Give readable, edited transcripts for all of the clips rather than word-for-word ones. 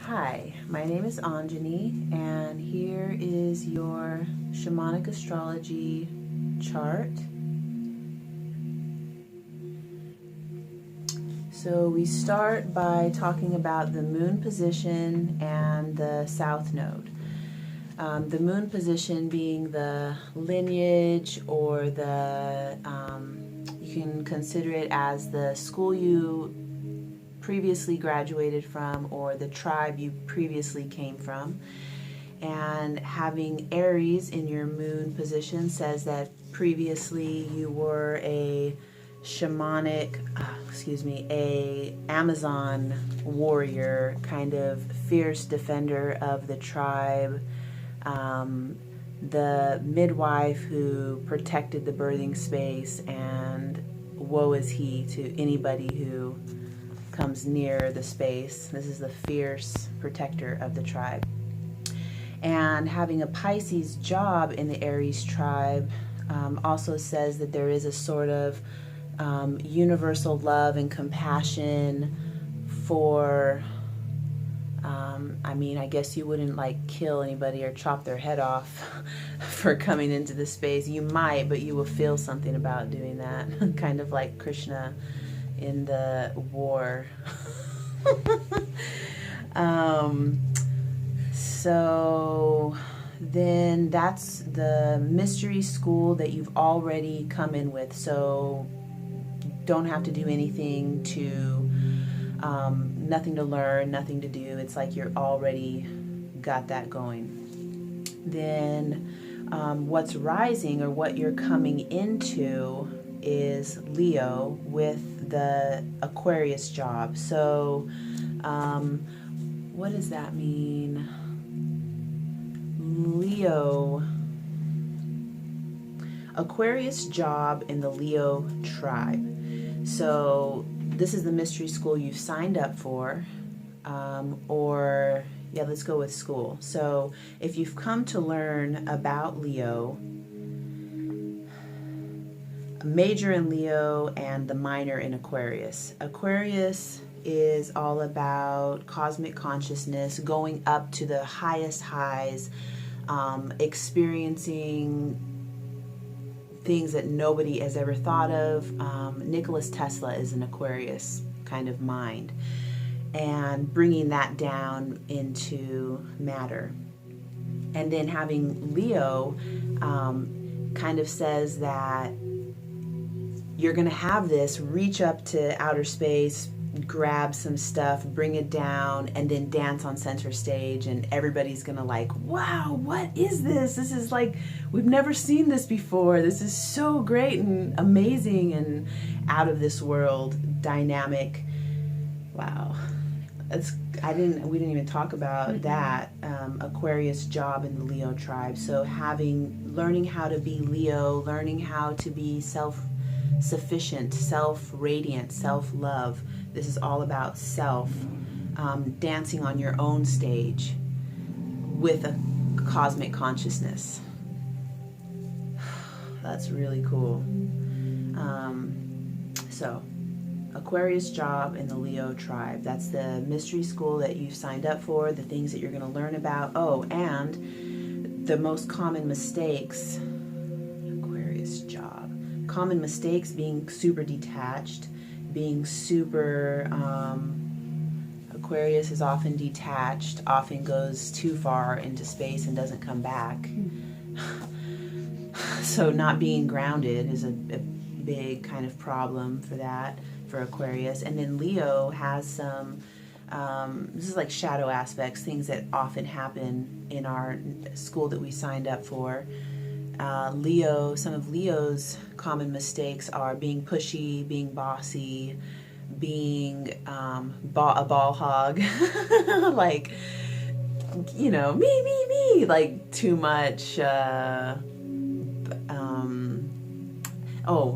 Hi, my name is Anjani, and here is your shamanic astrology chart. So we start by talking about the moon position and the south node. The moon position being the lineage, or you can consider it as the school you previously graduated from, or the tribe you previously came from. And having Aries in your moon position says that previously you were a shamanic, a Amazon warrior, kind of fierce defender of the tribe, the midwife who protected the birthing space, and woe is he to anybody who comes near the space. This is the fierce protector of the tribe. And having a Pisces job in the Aries tribe also says that there is a sort of universal love and compassion for, I guess you wouldn't like kill anybody or chop their head off for coming into the space. You might, but you will feel something about doing that, kind of like Krishna in the war. So then that's the mystery school that you've already come in with. So don't have to do anything to, nothing to learn, nothing to do. It's like you're already got that going. Then what's rising, or what you're coming into, is Leo with the Aquarius job. So what does that mean? Leo, Aquarius job in the Leo tribe. So this is the mystery school you've signed up for, let's go with school. So if you've come to learn about Leo, major in Leo and the minor in Aquarius. Aquarius is all about cosmic consciousness, going up to the highest highs, experiencing things that nobody has ever thought of. Nicholas Tesla is an Aquarius kind of mind, and bringing that down into matter. And then having Leo kind of says that you're going to have this reach up to outer space, grab some stuff, bring it down, and then dance on center stage, and everybody's gonna like, wow, what is this? This is like, we've never seen this before. This is so great and amazing and out of this world, dynamic. Wow. We didn't even talk about that Aquarius job in the Leo tribe. So learning how to be Leo, learning how to be self-sufficient, self-radiant, self-love. This is all about self, dancing on your own stage with a cosmic consciousness. That's really cool. So Aquarius job in the Leo tribe. That's the mystery school that you've signed up for, the things that you're going to learn about. Oh, and the most common mistakes. Aquarius job. Common mistakes: being super detached, being super, Aquarius is often detached, often goes too far into space and doesn't come back. So not being grounded is a big kind of problem for Aquarius. And then Leo has some, this is like shadow aspects, things that often happen in our school that we signed up for. Some of Leo's common mistakes are being pushy, being bossy, being a ball hog, like, me, like too much.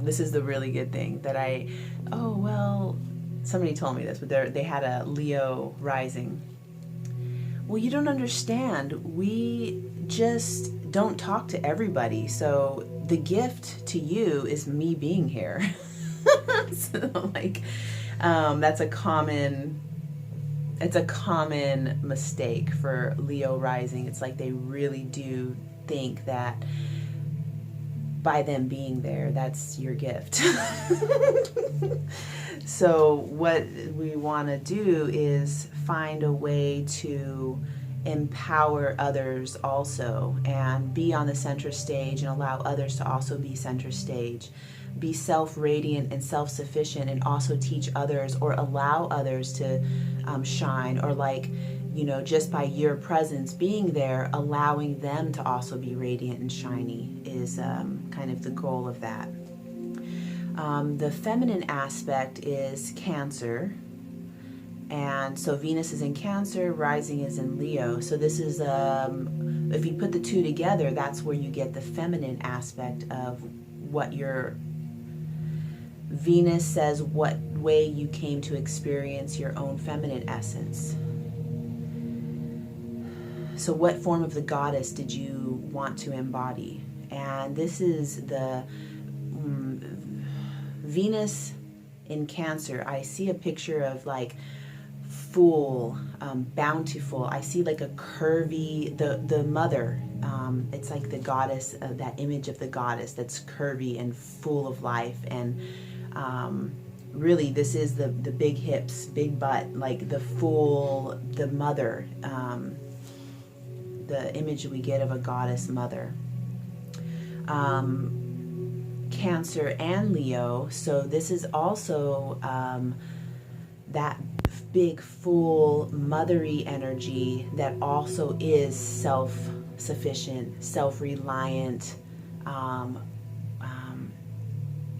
This is the really good thing that somebody told me this, but they had a Leo rising. Well, you don't understand. We just don't talk to everybody. So the gift to you is me being here. So that's a common it's a common mistake for Leo rising. It's like they really do think that by them being there, that's your gift. So what we want to do is find a way to empower others also, and be on the center stage and allow others to also be center stage. Be self-radiant and self-sufficient, and also teach others or allow others to shine, or like, you know, just by your presence being there, allowing them to also be radiant and shiny is kind of the goal of that. The feminine aspect is Cancer. And so Venus is in Cancer, rising is in Leo. So this is, if you put the two together, that's where you get the feminine aspect of what your Venus says, what way you came to experience your own feminine essence. So what form of the goddess did you want to embody? And this is the Venus in Cancer. I see a picture of like full, bountiful. I see like a curvy, the mother. It's like the goddess, that image of the goddess that's curvy and full of life. And really, this is the big hips, big butt, like the full, the mother, the image we get of a goddess mother. Cancer and Leo. So this is also that big, full, mothery energy that also is self-sufficient, self-reliant,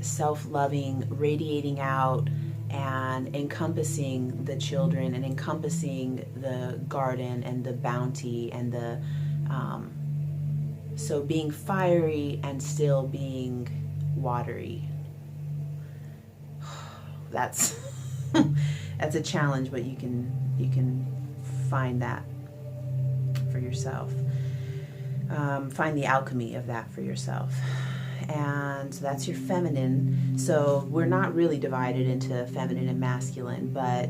self-loving, radiating out and encompassing the children and encompassing the garden and the bounty and the so being fiery and still being watery. That's that's a challenge, but you can find that for yourself. Find the alchemy of that for yourself. And that's your feminine. So we're not really divided into feminine and masculine, but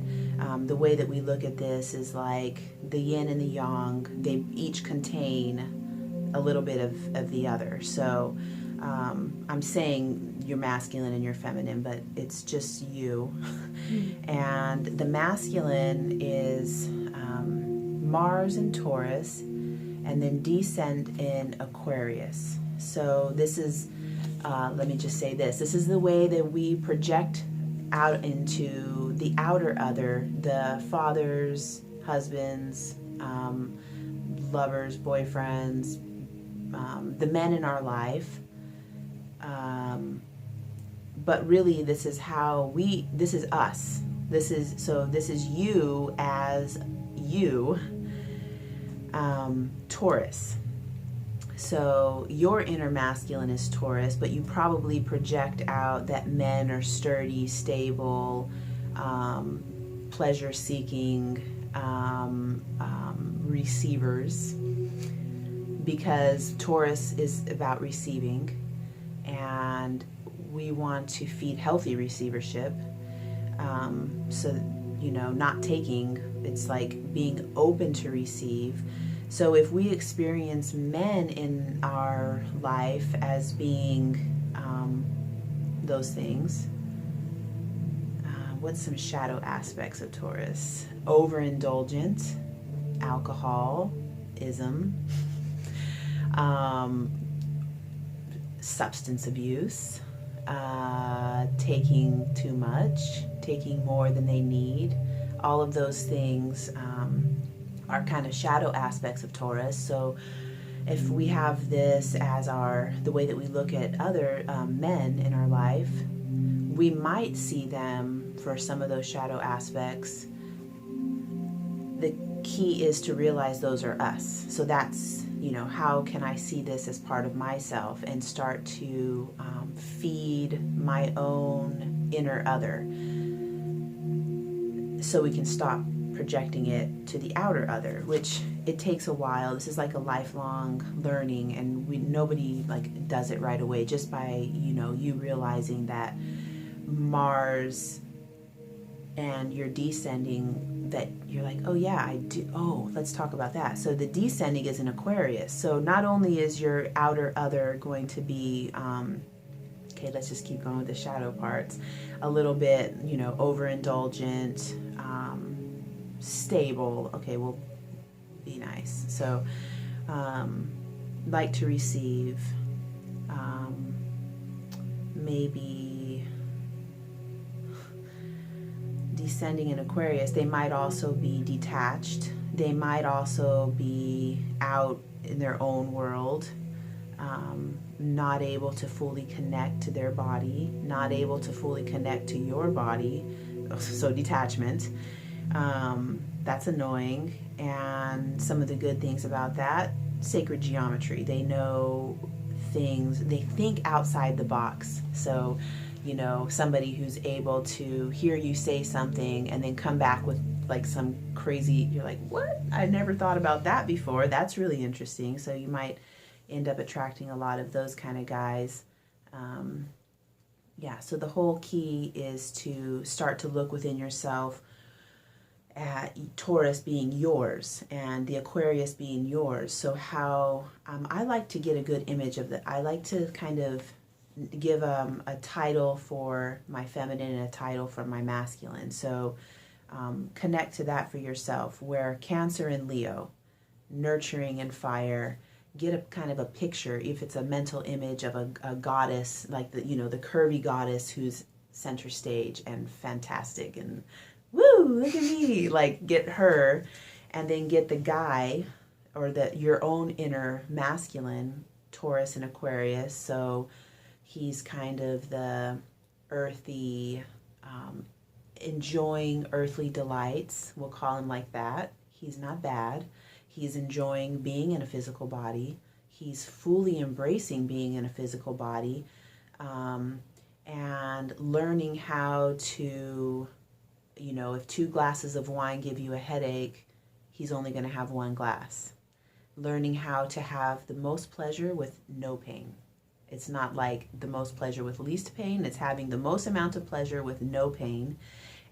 the way that we look at this is like the yin and the yang. They each contain a little bit of the other. So I'm saying you're masculine and you're feminine, but it's just you. And the masculine is Mars in Taurus, and then descent in Aquarius. So this is, let me just say this. This is the way that we project out into the outer other, the fathers, husbands, lovers, boyfriends, the men in our life. But really, this is how this is us. This is you as you, Taurus. So your inner masculine is Taurus, but you probably project out that men are sturdy, stable, pleasure-seeking, receivers, because Taurus is about receiving, and we want to feed healthy receivership. So, you know, not taking, it's like being open to receive. So if we experience men in our life as being those things, what's some shadow aspects of Taurus? Overindulgent, alcoholism, substance abuse, taking too much, taking more than they need. All of those things are kind of shadow aspects of Taurus. So if we have this as the way that we look at other men in our life, we might see them for some of those shadow aspects. The key is to realize those are us. So that's, you know, how can I see this as part of myself and start to feed my own inner other, so we can stop projecting it to the outer other, which it takes a while. This is like a lifelong learning, and nobody like does it right away, just by, you know, you realizing that Mars and you're descending that you're like, oh yeah, I do. Oh, let's talk about that. So the descending is in Aquarius. So not only is your outer other going to be, okay, let's just keep going with the shadow parts, a little bit, overindulgent, stable. Okay, well, be nice. So, like to receive, maybe descending in Aquarius, they might also be detached. They might also be out in their own world, not able to fully connect to their body, not able to fully connect to your body. So detachment. That's annoying. And some of the good things about that, sacred geometry. They know things, they think outside the box. So, somebody who's able to hear you say something and then come back with like some crazy, you're like, what? I never thought about that before. That's really interesting. So you might end up attracting a lot of those kind of guys. So the whole key is to start to look within yourself at Taurus being yours and the Aquarius being yours. So how I like to get a good image of that. I like to kind of give a title for my feminine and a title for my masculine. So connect to that for yourself, where Cancer and Leo, nurturing and fire, get a kind of a picture, if it's a mental image of a goddess, like the curvy goddess who's center stage and fantastic and woo, look at me, like get her, and then get the guy or your own inner masculine, Taurus and Aquarius. So he's kind of the earthy, enjoying earthly delights. We'll call him like that. He's not bad. He's enjoying being in a physical body. He's fully embracing being in a physical body, and learning how to, if 2 glasses of wine give you a headache, he's only going to have 1 glass. Learning how to have the most pleasure with no pain. It's not like the most pleasure with least pain. It's having the most amount of pleasure with no pain,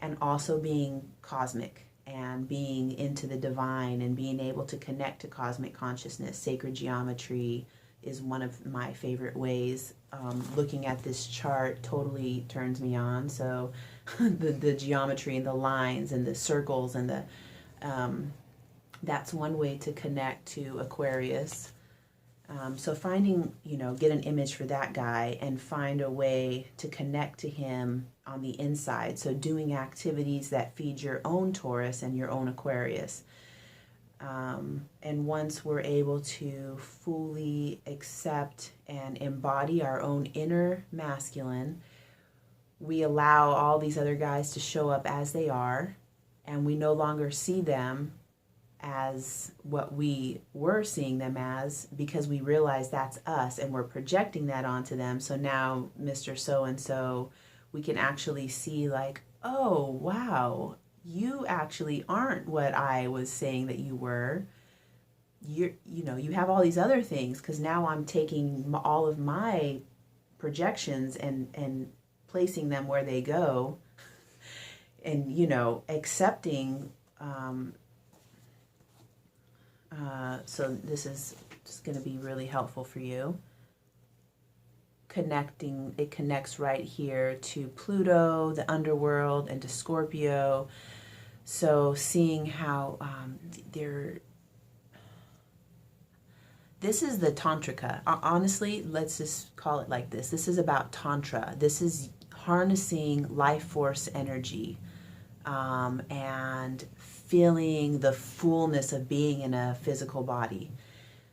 and also being cosmic and being into the divine and being able to connect to cosmic consciousness. Sacred geometry is one of my favorite ways. Looking at this chart totally turns me on. So the geometry and the lines and the circles and the that's one way to connect to Aquarius. So finding, get an image for that guy and find a way to connect to him on the inside. So doing activities that feed your own Taurus and your own Aquarius. And once we're able to fully accept and embody our own inner masculine, we allow all these other guys to show up as they are, and we no longer see them as what we were seeing them as, because we realize that's us and we're projecting that onto them. So now Mr. So-and-so, we can actually see like, oh, wow, you actually aren't what I was saying that you were. You have all these other things, because now I'm taking all of my projections and placing them where they go, and, accepting. So this is just going to be really helpful for you. It connects right here to Pluto, the underworld, and to Scorpio. So seeing how this is the Tantrika. Honestly, let's just call it like this. This is about Tantra. This is harnessing life force energy, and feeling the fullness of being in a physical body.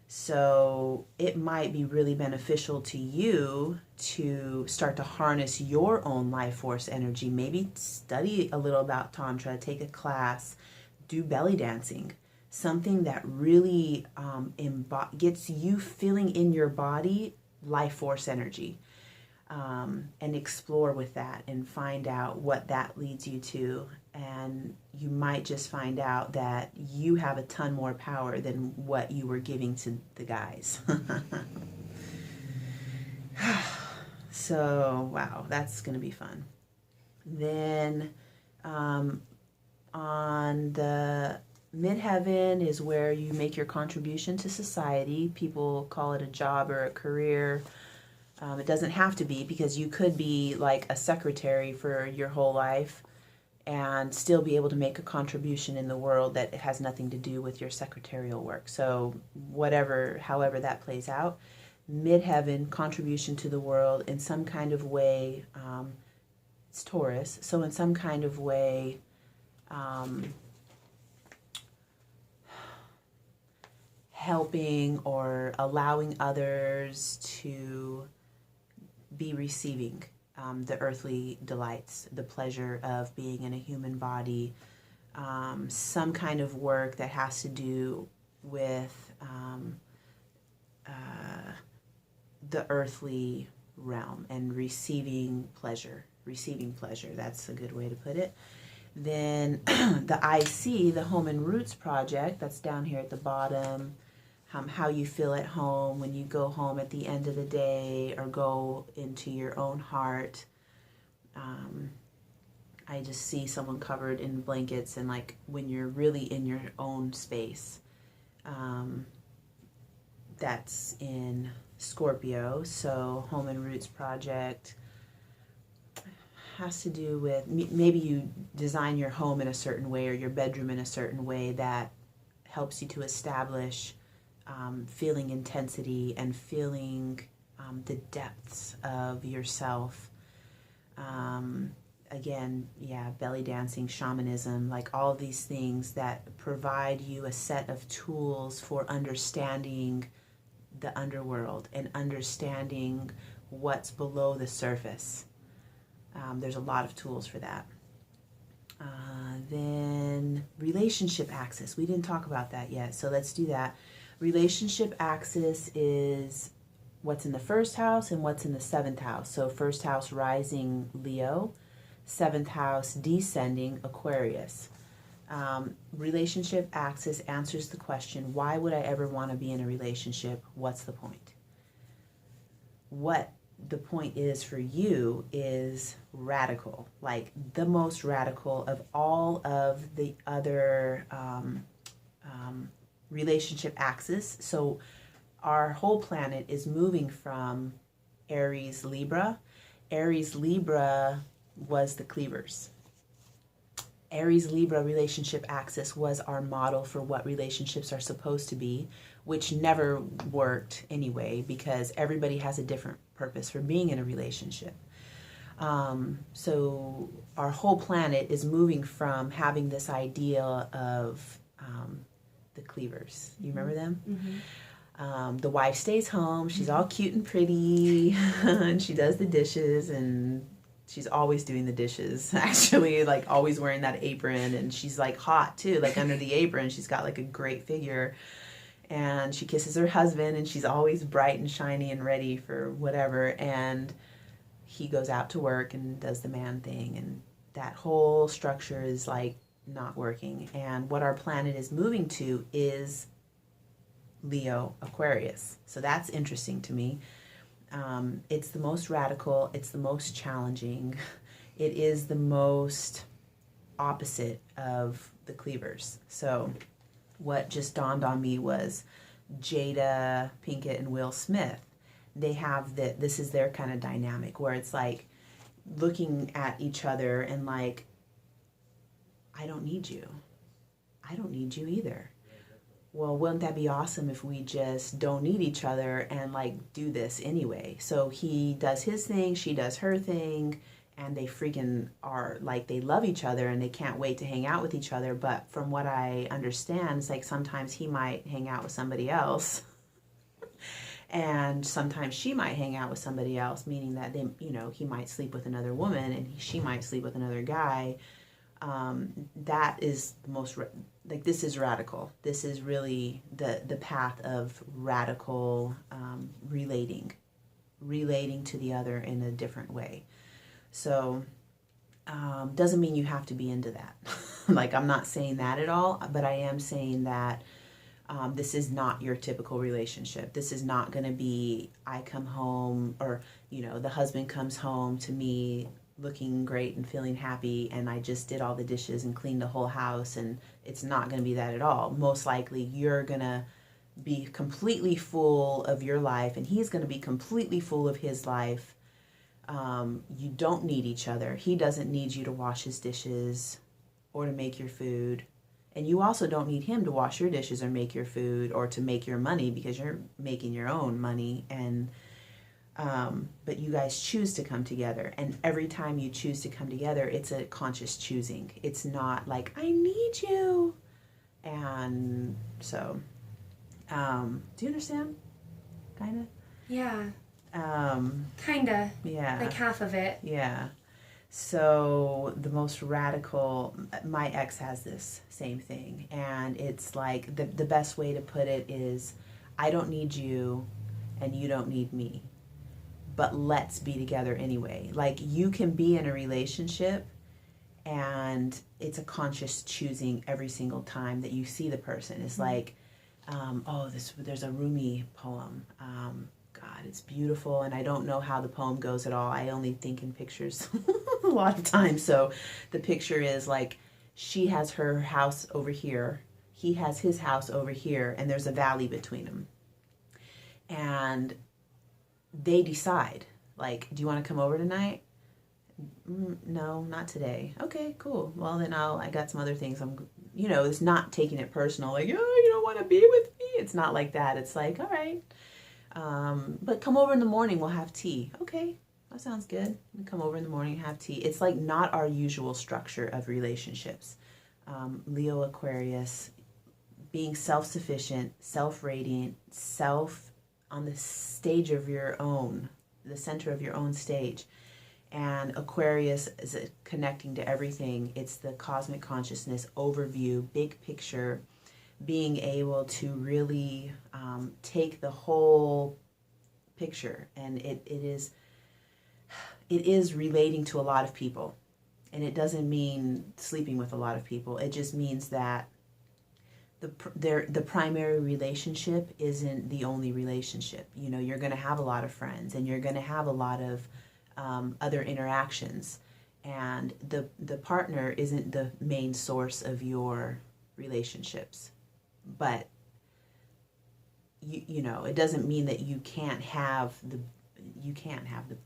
So it might be really beneficial to you to start to harness your own life force energy. Maybe study a little about Tantra, take a class, do belly dancing, something that really gets you feeling in your body life force energy, and explore with that and find out what that leads you to. And you might just find out that you have a ton more power than what you were giving to the guys. So, wow, that's going to be fun. Then On the midheaven is where you make your contribution to society. People call it a job or a career. It doesn't have to be, because you could be like a secretary for your whole life and still be able to make a contribution in the world that has nothing to do with your secretarial work. So however that plays out, midheaven, contribution to the world in some kind of way. It's Taurus, so in some kind of way, helping or allowing others to be receiving the earthly delights, the pleasure of being in a human body, some kind of work that has to do with the earthly realm and receiving pleasure. Receiving pleasure, that's a good way to put it. Then the IC, the Home and Roots Project, that's down here at the bottom. How you feel at home when you go home at the end of the day or go into your own heart. I just see someone covered in blankets, and like when you're really in your own space. That's in Scorpio. So Home and Roots Project has to do with maybe you design your home in a certain way or your bedroom in a certain way that helps you to establish feeling intensity and feeling the depths of yourself. Again, belly dancing, shamanism, like all these things that provide you a set of tools for understanding the underworld and understanding what's below the surface. There's a lot of tools for that. Then relationship axis. We didn't talk about that yet, so let's do that. Relationship axis is what's in the first house and what's in the seventh house. So first house rising Leo, seventh house descending Aquarius. Relationship axis answers the question, why would I ever want to be in a relationship? What's the point? What the point is for you is radical, like the most radical of all of the other relationship axis. So our whole planet is moving from Aries Libra. Aries Libra was the cleavers. Aries Libra relationship axis was our model for what relationships are supposed to be, which never worked anyway because everybody has a different purpose for being in a relationship. So our whole planet is moving from having this idea of the cleavers. You remember them? Mm-hmm. The wife stays home. She's all cute and pretty, and she does the dishes, and she's always doing the dishes, actually, like always wearing that apron, and she's like hot too, like under the apron. She's got like a great figure, and she kisses her husband, and she's always bright and shiny and ready for whatever, and he goes out to work and does the man thing, and that whole structure is like not working. And what our planet is moving to is Leo Aquarius. So that's interesting to me. It's the most radical, it's the most challenging, it is the most opposite of the cleavers. So what just dawned on me was Jada Pinkett and Will Smith. They have this is their kind of dynamic where it's like looking at each other and like, I don't need you. I don't need you either. Well, wouldn't that be awesome if we just don't need each other and like do this anyway? So he does his thing, she does her thing, and they freaking are like, they love each other and they can't wait to hang out with each other. But from what I understand, it's like sometimes he might hang out with somebody else and sometimes she might hang out with somebody else, meaning that they, he might sleep with another woman and she might sleep with another guy. That is the most, like, this is radical. This is really the path of radical relating to the other in a different way. So doesn't mean you have to be into that. Like, I'm not saying that at all, but I am saying that this is not your typical relationship. This is not going to be, I come home, or, the husband comes home to me looking great and feeling happy, and I just did all the dishes and cleaned the whole house, and it's not going to be that at all. Most likely you're going to be completely full of your life, and he's going to be completely full of his life. You don't need each other. He doesn't need you to wash his dishes or to make your food. And you also don't need him to wash your dishes or make your food or to make your money, because you're making your own money. And but you guys choose to come together, and every time you choose to come together, it's a conscious choosing. It's not like, I need you. And so, do you understand? Kind of? Yeah. Kinda. Yeah. Like half of it. Yeah. So the most radical, my ex has this same thing, and it's like the best way to put it is, I don't need you and you don't need me, but let's be together anyway. Like, you can be in a relationship and it's a conscious choosing every single time that you see the person. It's like, there's a Rumi poem. God, it's beautiful, and I don't know how the poem goes at all. I only think in pictures a lot of times. So the picture is like, she has her house over here, he has his house over here, and there's a valley between them. And they decide, like, do you want to come over tonight? No, not today. Okay, cool. Well, then I got some other things. It's not taking it personal, like, oh, you don't want to be with me. It's not like that. It's like, all right. But come over in the morning, we'll have tea. Okay, that sounds good. We come over in the morning, have tea. It's like not our usual structure of relationships. Leo Aquarius, being self-sufficient, self-radiant, on the stage of your own, the center of your own stage. And Aquarius is connecting to everything. It's the cosmic consciousness overview, big picture, being able to really take the whole picture. And it is relating to a lot of people. And it doesn't mean sleeping with a lot of people. It just means that the primary relationship isn't the only relationship. You're going to have a lot of friends, and you're going to have a lot of other interactions, and the partner isn't the main source of your relationships. But it doesn't mean that you can't have the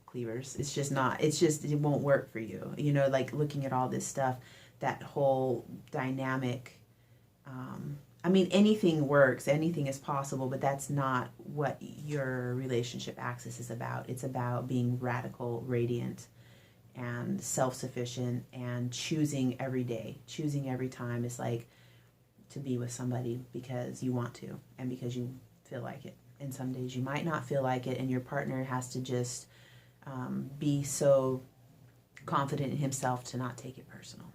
cleavers. It's just not. It won't work for you. Like, looking at all this stuff, that whole dynamic. Anything works, anything is possible, but that's not what your relationship axis is about. It's about being radical, radiant, and self-sufficient, and choosing every day, choosing every time. It's like to be with somebody because you want to, and because you feel like it. And some days you might not feel like it, and your partner has to just be so confident in himself to not take it personal.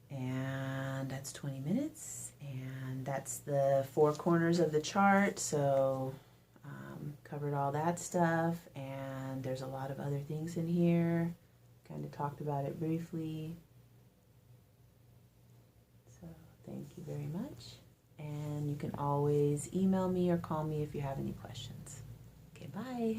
And that's 20 minutes, and that's the 4 corners of the chart. So covered all that stuff, and there's a lot of other things in here. Kind of talked about it briefly. So thank you very much, and you can always email me or call me if you have any questions. Okay, bye.